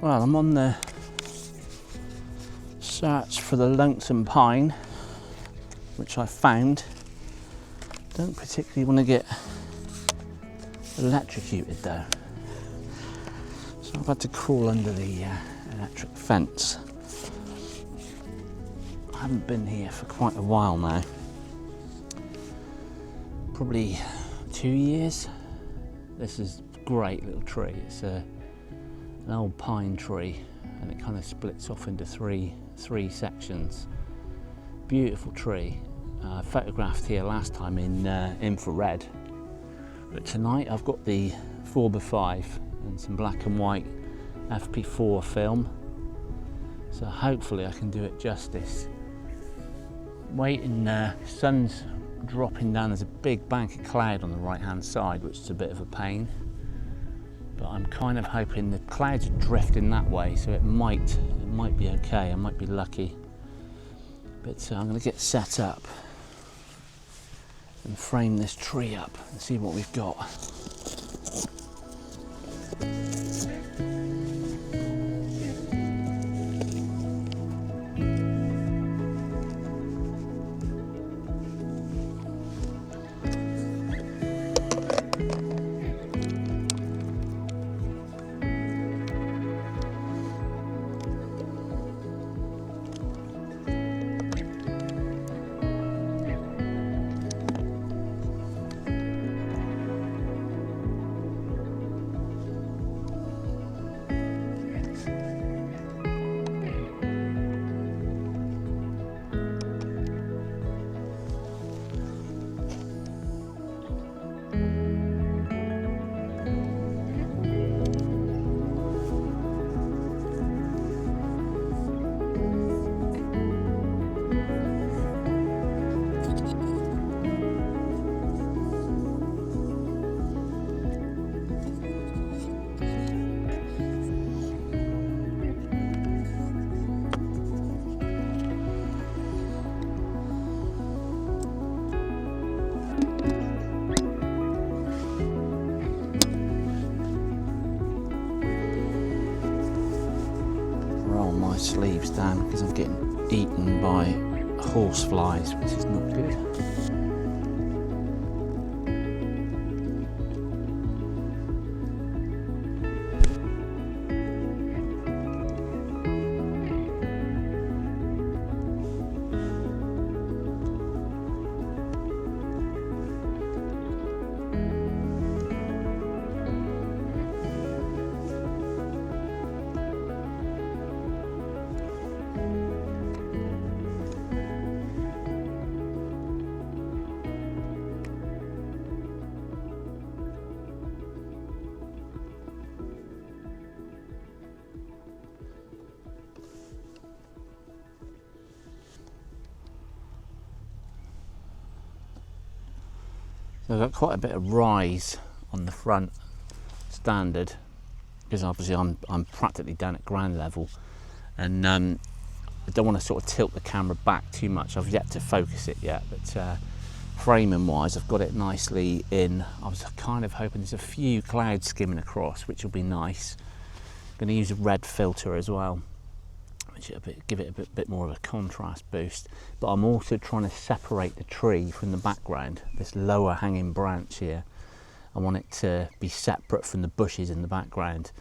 Well, I'm on the search for the Lonesome pine, which I found. Don't particularly want to get electrocuted though, so I've had to crawl under the electric fence. I haven't been here for quite a while now, probably 2 years. This is a great little tree. It's an old pine tree, and it kind of splits off into three sections. Beautiful tree. Photographed here last time in infrared, but tonight I've got the 4x5 and some black and white FP4 film, so hopefully I can do it justice. Waiting, sun's dropping down. There's a big bank of cloud on the right hand side, which is a bit of a pain, but I'm kind of hoping the clouds are drifting that way, so it might be okay. I might be lucky, but I'm going to get set up and frame this tree up and see what we've got. Sleeves down because I'm getting eaten by horse flies, which is not good. So I've got quite a bit of rise on the front standard, because obviously I'm practically down at ground level, and I don't want to sort of tilt the camera back too much. I've yet to focus it yet, but framing wise I've got it nicely in. I was kind of hoping there's a few clouds skimming across, which will be nice. I'm going to use a red filter as well, which will give it a bit more of a contrast boost. But I'm also trying to separate the tree from the background. This lower hanging branch here, I want it to be separate from the bushes in the background.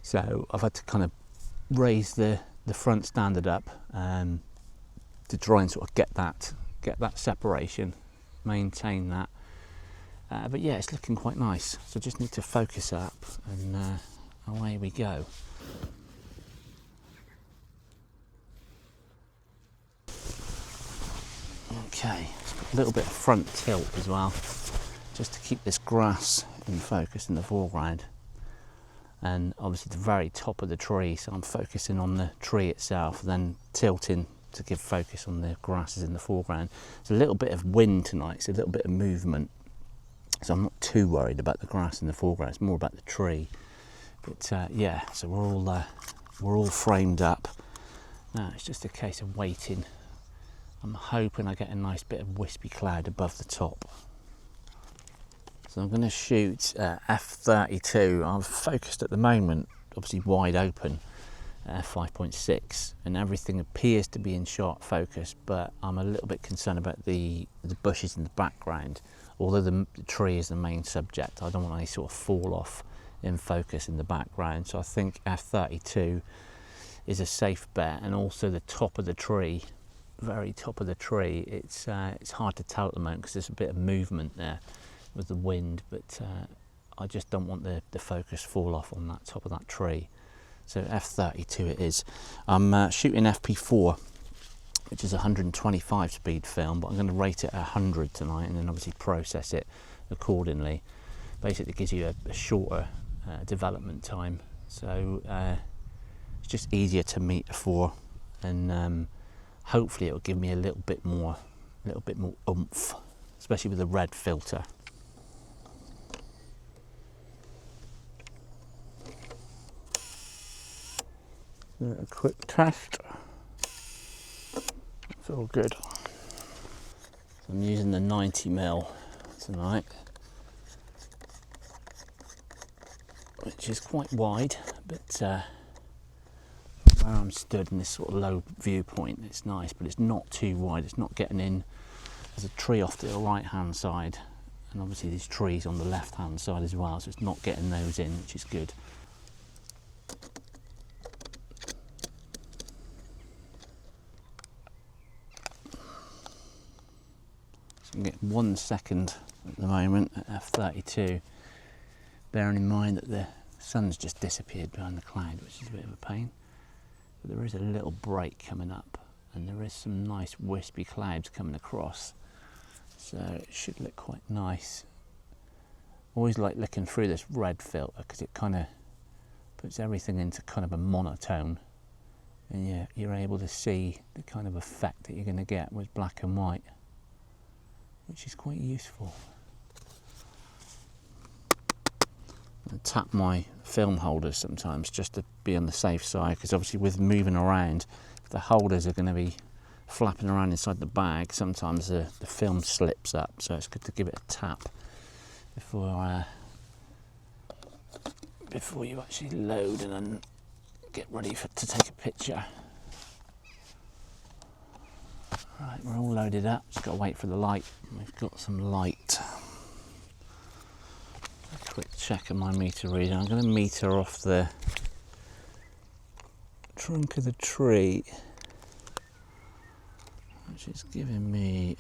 So I've had to kind of raise the front standard up to try and sort of get that separation, maintain that. But yeah, it's looking quite nice. So just need to focus up, and away we go. Okay, a little bit of front tilt as well, just to keep this grass in focus in the foreground. And obviously the very top of the tree, so I'm focusing on the tree itself, then tilting to give focus on the grasses in the foreground. There's a little bit of wind tonight, so a little bit of movement, so I'm not too worried about the grass in the foreground. It's more about the tree. But yeah, so we're all framed up now. It's just a case of waiting. I'm hoping I get a nice bit of wispy cloud above the top. So I'm going to shoot f32. I'm focused at the moment, obviously wide open, f5.6, and everything appears to be in sharp focus, but I'm a little bit concerned about the bushes in the background. Although the tree is the main subject, I don't want any sort of fall off in focus in the background, so I think f32 is a safe bet. And also the top of the tree, very top of the tree, it's hard to tell at the moment because there's a bit of movement there with the wind, but I just don't want the focus fall off on that top of that tree. So f32 it is. I'm shooting FP4, which is 125 speed film, but I'm going to rate it at 100 tonight and then obviously process it accordingly. Basically it gives you a shorter development time, so it's just easier to meter for, and hopefully it will give me a little bit more oomph, especially with the red filter. A quick test. It's all good. I'm using the 90mm tonight, which is quite wide, but where I'm stood in this sort of low viewpoint, it's nice, but it's not too wide. It's not getting in. There's a tree off to the right hand side, and obviously there's trees on the left hand side as well, so it's not getting those in, which is good. So I'm getting 1 second at the moment at f32, bearing in mind that the sun's just disappeared behind the cloud, which is a bit of a pain. But there is a little break coming up, and there is some nice wispy clouds coming across, so it should look quite nice. Always like looking through this red filter because it kind of puts everything into kind of a monotone, and you're able to see the kind of effect that you're going to get with black and white, which is quite useful. I tap my film holders sometimes just to be on the safe side, because obviously with moving around, if the holders are going to be flapping around inside the bag, sometimes the film slips up, so it's good to give it a tap before you actually load and then get ready to take a picture. Right, we're all loaded up, just got to wait for the light. We've got some light. A quick check of my meter reader. I'm going to meter off the trunk of the tree, which is giving me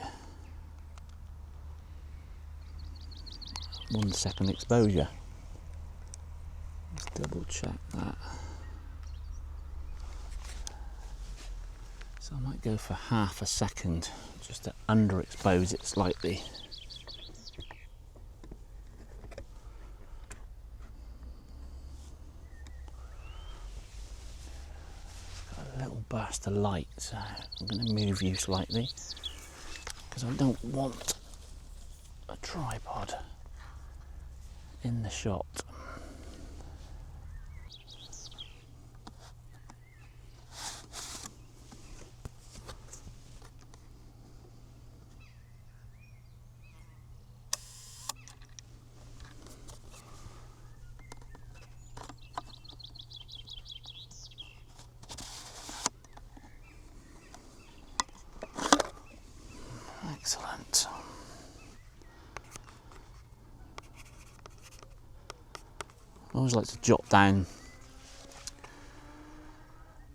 1 second exposure. Let's double check that. So I might go for ½ second just to underexpose it slightly. Burst of light, so I'm going to move you slightly because I don't want a tripod in the shot. Excellent. I always like to jot down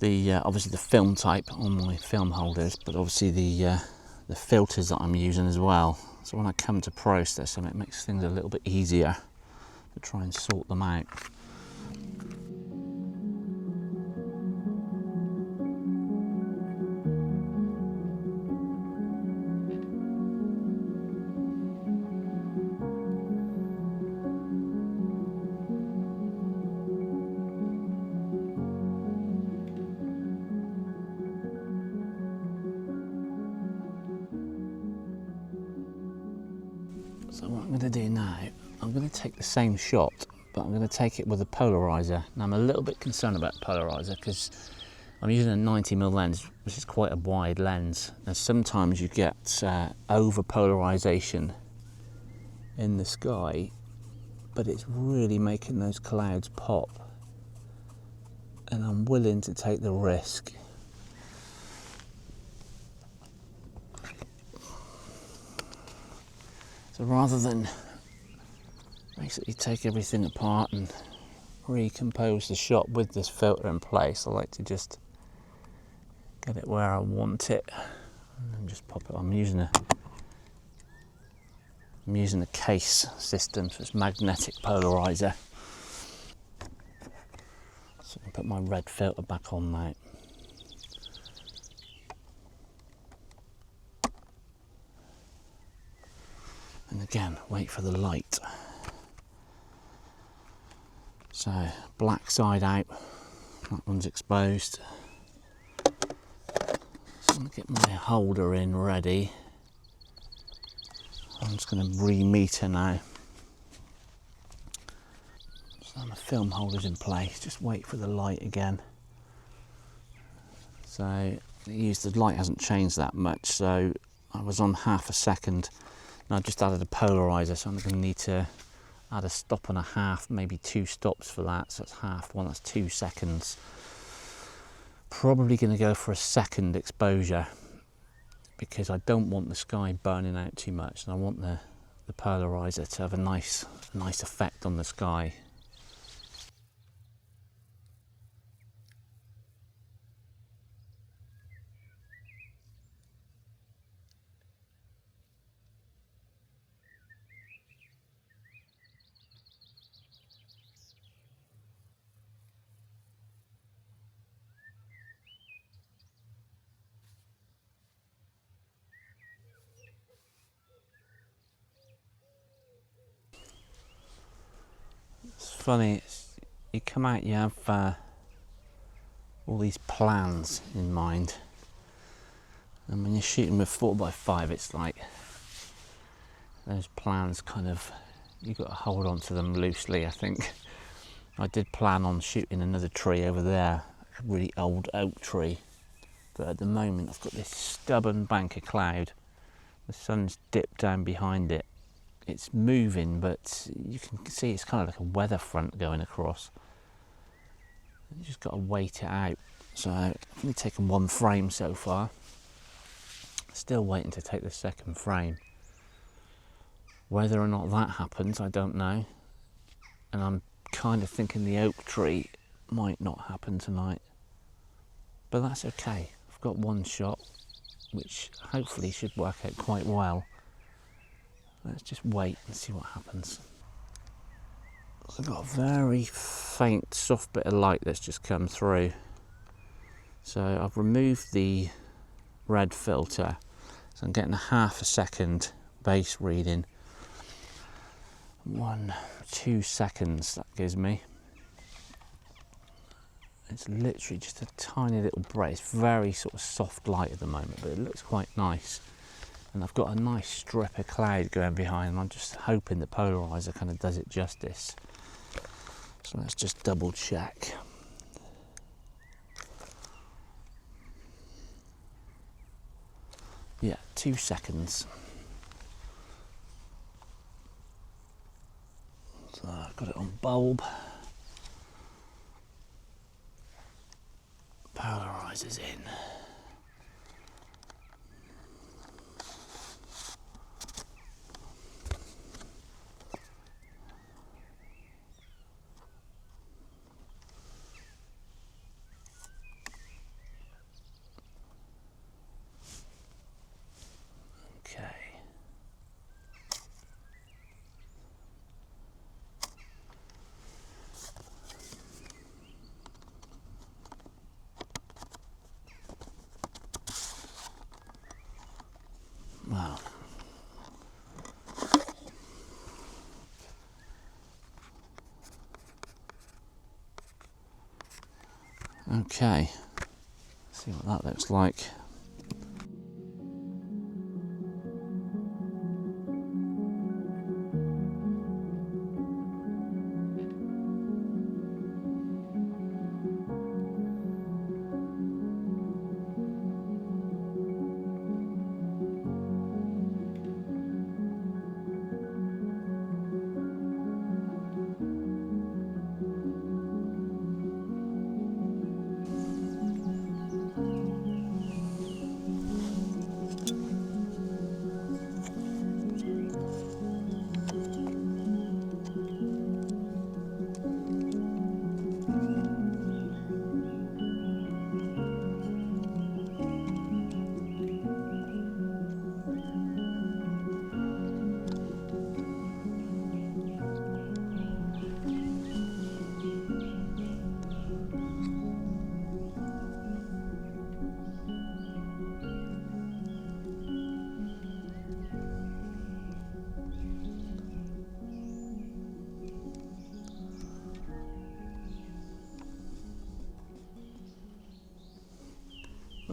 the obviously the film type on my film holders, but obviously the filters that I'm using as well. So when I come to process them, it makes things a little bit easier to try and sort them out. So what I'm going to do now, I'm going to take the same shot, but I'm going to take it with a polarizer. Now I'm a little bit concerned about polarizer because I'm using a 90mm lens, which is quite a wide lens. And sometimes you get over polarization in the sky, but it's really making those clouds pop. and I'm willing to take the risk. So rather than basically take everything apart and recompose the shot with this filter in place, I like to just get it where I want it and then just pop it on. I'm using a case system, so it's magnetic polarizer. So I can put my red filter back on now. And again, wait for the light. So black side out, that one's exposed. So I'm going to get my holder in ready. I'm just going to re-meter now. So my film holder's in place, just wait for the light again. So the light hasn't changed that much, so I was on half a second and I just added a polarizer, so I'm going to need to add a stop and a half, maybe 2 stops for that, so it's half one, that's 2 seconds. Probably going to go for a second exposure because I don't want the sky burning out too much, and I want the polarizer to have a nice effect on the sky. It's funny, you come out, you have all these plans in mind, and when you're shooting with 4x5, it's like those plans kind of, you've got to hold on to them loosely. I think I did plan on shooting another tree over there, a really old oak tree, but at the moment I've got this stubborn bank of cloud. The sun's dipped down behind it. It's moving, but you can see it's kind of like a weather front going across. You just got to wait it out. So I've only taken 1 frame so far. Still waiting to take the second frame. Whether or not that happens, I don't know. And I'm kind of thinking the oak tree might not happen tonight. But that's okay. I've got 1 shot, which hopefully should work out quite well. Let's just wait and see what happens. I've got a very faint, soft bit of light that's just come through. So I've removed the red filter. So I'm getting a half a second base reading. 2 seconds that gives me. It's literally just a tiny little break. It's very sort of soft light at the moment, but it looks quite nice. And I've got a nice strip of cloud going behind, and I'm just hoping the polarizer kind of does it justice. So let's just double check. Yeah, 2 seconds. So I've got it on bulb. Polarizer's in. Wow. Okay, see what that looks like.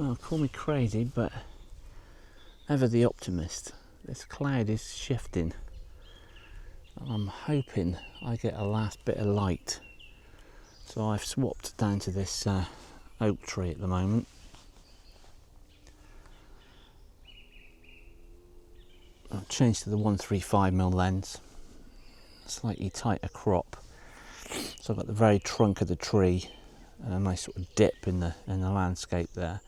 well, call me crazy, but ever the optimist. This cloud is shifting. I'm hoping I get a last bit of light. So I've swapped down to this oak tree at the moment. I've changed to the 135mm lens, slightly tighter crop. So I've got the very trunk of the tree and a nice sort of dip in the landscape there.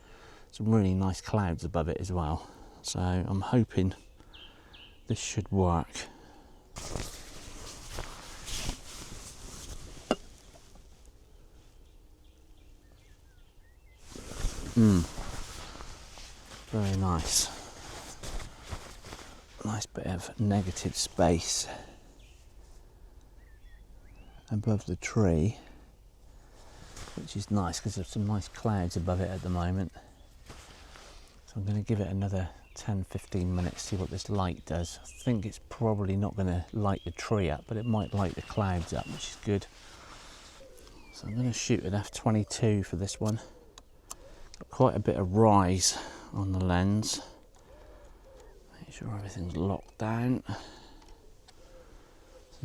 Some really nice clouds above it as well. So I'm hoping this should work. Very nice. Nice bit of negative space above the tree, which is nice because there's some nice clouds above it at the moment. So I'm going to give it another 10-15 minutes, see what this light does. I think it's probably not going to light the tree up, but it might light the clouds up, which is good. So I'm going to shoot at f22 for this one. Got quite a bit of rise on the lens. Make sure everything's locked down. I'll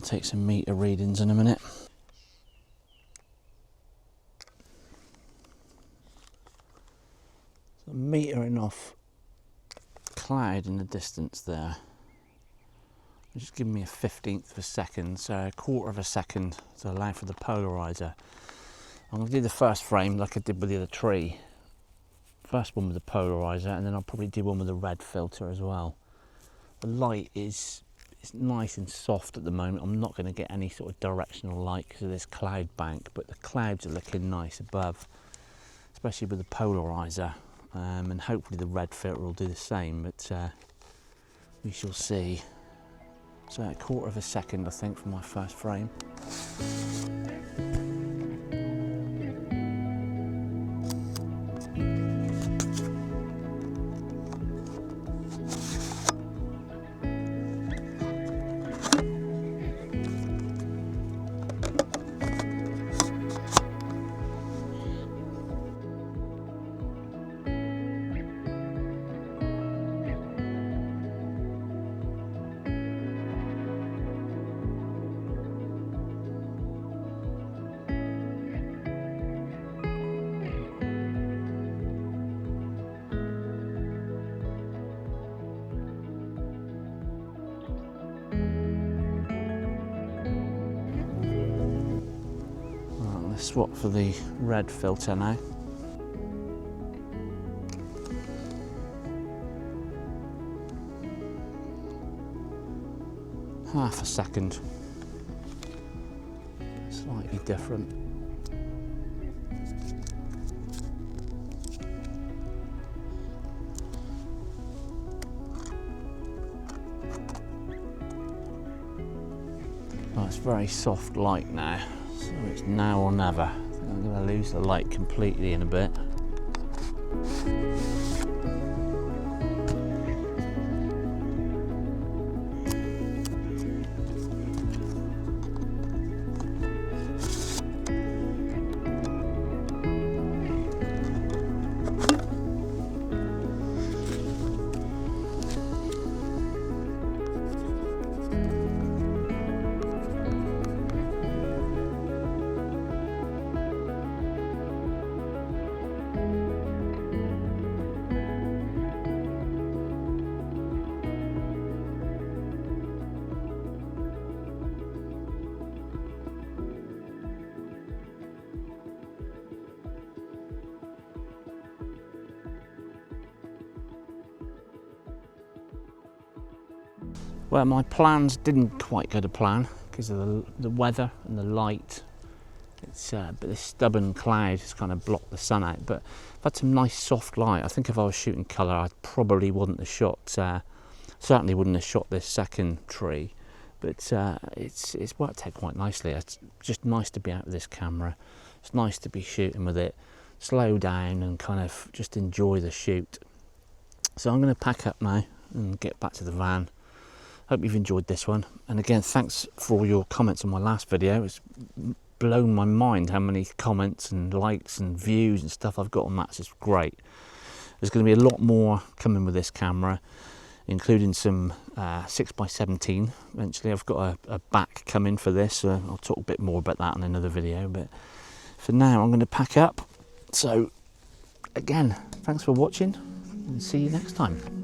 take some meter readings in a minute. So metering off cloud in the distance there. Just give me a 15th of a second, so a quarter of a second to allow for the polarizer. I'm going to do the first frame like I did with the other tree. First one with the polarizer, and then I'll probably do one with the red filter as well. The light is nice and soft at the moment. I'm not going to get any sort of directional light because of this cloud bank, but the clouds are looking nice above, especially with the polarizer, and hopefully the red filter will do the same, but we shall see. So a quarter of a second I think for my first frame. Swap for the red filter now. Half a second. Slightly different. Oh, it's very soft light now. So it's now or never. I think I'm going to lose the light completely in a bit. Well, my plans didn't quite go to plan because of the weather and the light. It's but this stubborn cloud has kind of blocked the sun out. But I've had some nice soft light. I think if I was shooting colour, I probably wouldn't have shot. Certainly wouldn't have shot this second tree. But it's worked out quite nicely. It's just nice to be out with this camera. It's nice to be shooting with it, slow down and kind of just enjoy the shoot. So I'm going to pack up now and get back to the van. Hope you've enjoyed this one, and again thanks for all your comments on my last video. It's blown my mind how many comments and likes and views and stuff I've got on that. It's great. There's going to be a lot more coming with this camera, including some 6x17. Eventually I've got a back coming for this, I'll talk a bit more about that in another video, but for now I'm going to pack up. So again, thanks for watching and see you next time.